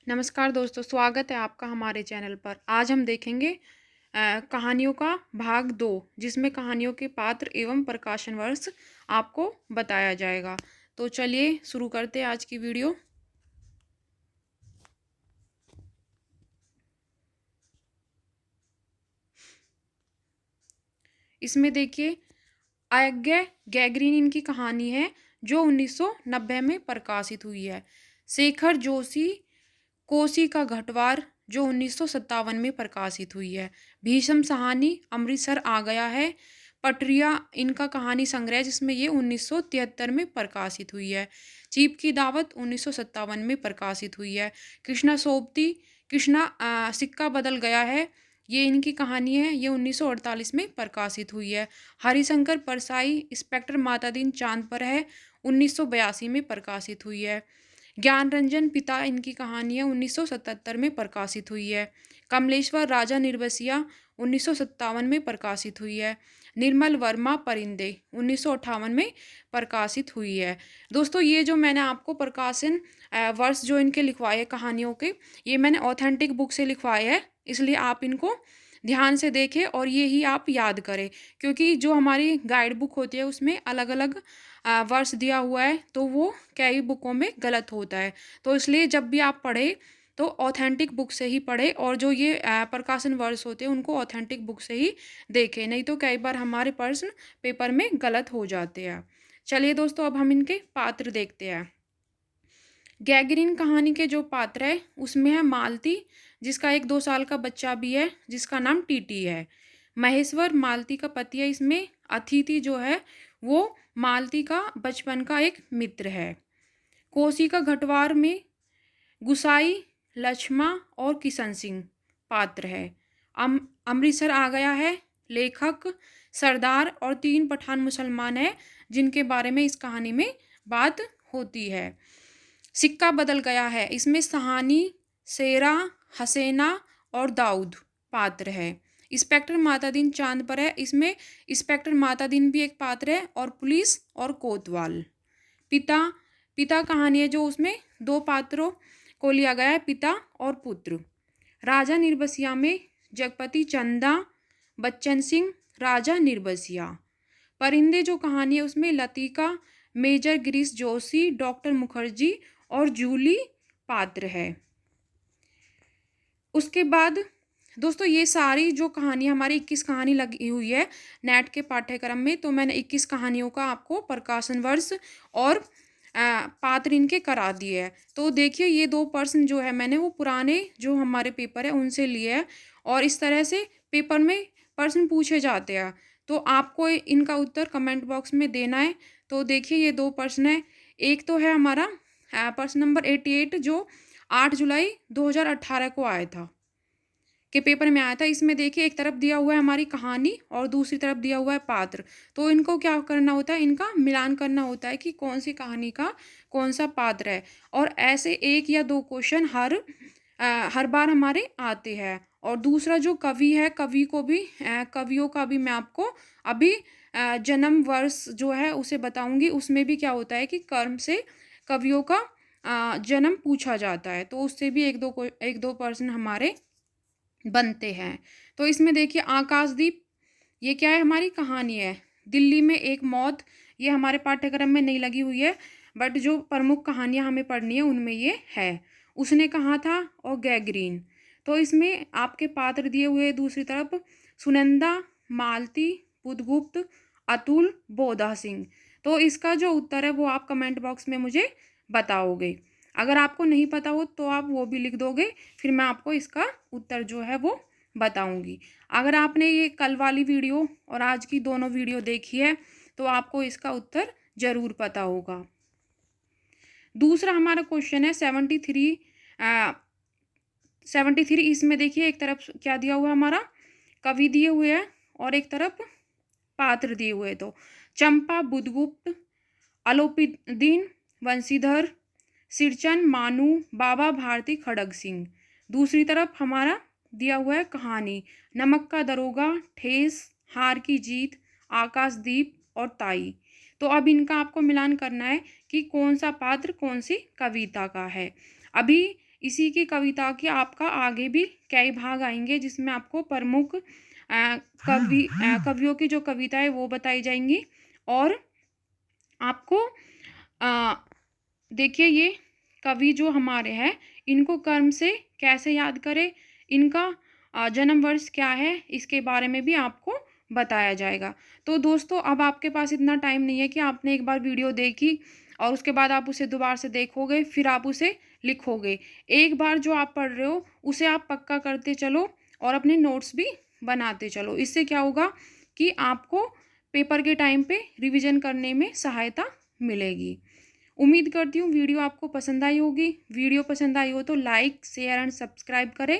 नमस्कार दोस्तों, स्वागत है आपका हमारे चैनल पर। आज हम देखेंगे कहानियों का भाग 2, जिसमें कहानियों के पात्र एवं प्रकाशन वर्ष आपको बताया जाएगा। तो चलिए शुरू करते हैं आज की वीडियो। इसमें देखिए, आज्ञा गैगरीन इनकी कहानी है जो 1990 में प्रकाशित हुई है। शेखर जोशी कोसी का घटवार जो 1957 में प्रकाशित हुई है। भीषम सहानी अमृतसर आ गया है। पटरिया इनका कहानी संग्रह जिसमें ये 1973 में प्रकाशित हुई है। चीप की दावत 1957 में प्रकाशित हुई है। कृष्णा सोबती कृष्णा सिक्का बदल गया है, ये इनकी कहानी है, ये 1948 में प्रकाशित हुई है। हरिशंकर परसाई इंस्पेक्टर मातादीन चांद पर है, 1982 में प्रकाशित हुई है। ज्ञान रंजन पिता इनकी कहानी है, 1977 में प्रकाशित हुई है। कमलेश्वर राजा निर्बसिया 1957 में प्रकाशित हुई है। निर्मल वर्मा परिंदे 1958 में प्रकाशित हुई है। दोस्तों, ये जो मैंने आपको प्रकाशन वर्ष जो इनके लिखवाए कहानियों के, ये मैंने ऑथेंटिक बुक से लिखवाए हैं, इसलिए आप इनको ध्यान से देखें और ये ही आप याद करें, क्योंकि जो हमारी गाइड बुक होती है उसमें अलग अलग वर्ष दिया हुआ है, तो वो कई बुकों में गलत होता है। तो इसलिए जब भी आप पढ़ें तो ऑथेंटिक बुक से ही पढ़ें, और जो ये प्रकाशन वर्ष होते हैं उनको ऑथेंटिक बुक से ही देखें, नहीं तो कई बार हमारे प्रश्न पेपर में गलत हो जाते हैं। चलिए दोस्तों, अब हम इनके पात्र देखते हैं। गैगरीन कहानी के जो पात्र है उसमें है मालती, जिसका 1-2 साल का बच्चा भी है, जिसका नाम टीटी है। महेश्वर मालती का पति है। इसमें अतिथि जो है वो मालती का बचपन का एक मित्र है। कोसी का घटवार में गुसाई, लक्ष्मा और किशन सिंह पात्र है। अमृतसर आ गया है लेखक सरदार और 3 पठान मुसलमान है, जिनके बारे में इस कहानी में बात होती है। सिक्का बदल गया है, इसमें सहानी, शेरा, हसेना और दाऊद पात्र है। इंस्पेक्टर मातादीन चांद पर है, इसमें इंस्पेक्टर मातादीन भी एक पात्र है, और पुलिस और कोतवाल। पिता पिता कहानी है जो उसमें 2 पात्रों को लिया गया है, पिता और पुत्र। राजा निर्बसिया में जगपति चंदा, बच्चन सिंह, राजा निर्बसिया। परिंदे जो कहानी है उसमें लतिका, मेजर गिरीश जोशी, डॉक्टर मुखर्जी और जूली पात्र है। उसके बाद दोस्तों, ये सारी जो कहानी हमारी 21 कहानी लगी हुई है नेट के पाठ्यक्रम में, तो मैंने 21 कहानियों का आपको प्रकाशन वर्ष और पात्र इनके करा दिए है। तो देखिए, ये 2 प्रश्न जो है मैंने वो पुराने जो हमारे पेपर है उनसे लिए है, और इस तरह से पेपर में प्रश्न पूछे जाते हैं, तो आपको इनका उत्तर कमेंट बॉक्स में देना है। तो देखिए, ये 2 प्रश्न है। एक तो है हमारा प्रश्न नंबर 88 जो 8 जुलाई 2018 को आया था, के पेपर में आया था। इसमें देखिए, एक तरफ दिया हुआ है हमारी कहानी और दूसरी तरफ दिया हुआ है पात्र, तो इनको क्या करना होता है, इनका मिलान करना होता है कि कौन सी कहानी का कौन सा पात्र है। और ऐसे 1 या 2 क्वेश्चन हर बार हमारे आते हैं। और दूसरा जो कवि है, कवियों का भी मैं आपको अभी जन्म वर्ष जो है उसे बताऊंगी। उसमें भी क्या होता है कि कर्म से कवियों का जन्म पूछा जाता है, तो उससे भी 1-2 प्रश्न हमारे बनते हैं। तो इसमें देखिए, आकाशदीप ये क्या है, हमारी कहानी है। दिल्ली में एक मौत, ये हमारे पाठ्यक्रम में नहीं लगी हुई है, बट जो प्रमुख कहानियां हमें पढ़नी है उनमें ये है। उसने कहा था और गैगरीन। तो इसमें आपके पात्र दिए हुए दूसरी तरफ सुनंदा, मालती, बुधगुप्त, अतुल, बोधा सिंह। तो इसका जो उत्तर है वो आप कमेंट बॉक्स में मुझे बताओगे। अगर आपको नहीं पता हो तो आप वो भी लिख दोगे, फिर मैं आपको इसका उत्तर जो है वो बताऊंगी। अगर आपने ये कल वाली वीडियो और आज की दोनों वीडियो देखी है तो आपको इसका उत्तर ज़रूर पता होगा। दूसरा हमारा क्वेश्चन है 73। इसमें देखिए, एक तरफ क्या दिया हुआ है, हमारा कवि दिए हुए हैं और एक तरफ पात्र दिए हुए। तो चंपा बुधगुप्त, अलोपीदीन वंशीधर, सिरचन मानू, बाबा भारती खड़ग सिंह। दूसरी तरफ हमारा दिया हुआ है कहानी नमक का दरोगा, ठेस, हार की जीत, आकाशदीप और ताई। तो अब इनका आपको मिलान करना है कि कौन सा पात्र कौन सी कविता का है। अभी इसी की कविता के आपका आगे भी कई भाग आएंगे, जिसमें आपको प्रमुख कवियों की जो कविता है वो बताई जाएंगी। और आपको देखिए, ये कवि जो हमारे हैं इनको कर्म से कैसे याद करें, इनका जन्म वर्ष क्या है, इसके बारे में भी आपको बताया जाएगा। तो दोस्तों, अब आपके पास इतना टाइम नहीं है कि आपने एक बार वीडियो देखी और उसके बाद आप उसे दोबारा से देखोगे, फिर आप उसे लिखोगे। एक बार जो आप पढ़ रहे हो उसे आप पक्का करते चलो और अपने नोट्स भी बनाते चलो। इससे क्या होगा कि आपको पेपर के टाइम पे रिवीजन करने में सहायता मिलेगी। उम्मीद करती हूँ वीडियो आपको पसंद आई होगी। वीडियो पसंद आई हो तो लाइक, शेयर एंड सब्सक्राइब करें।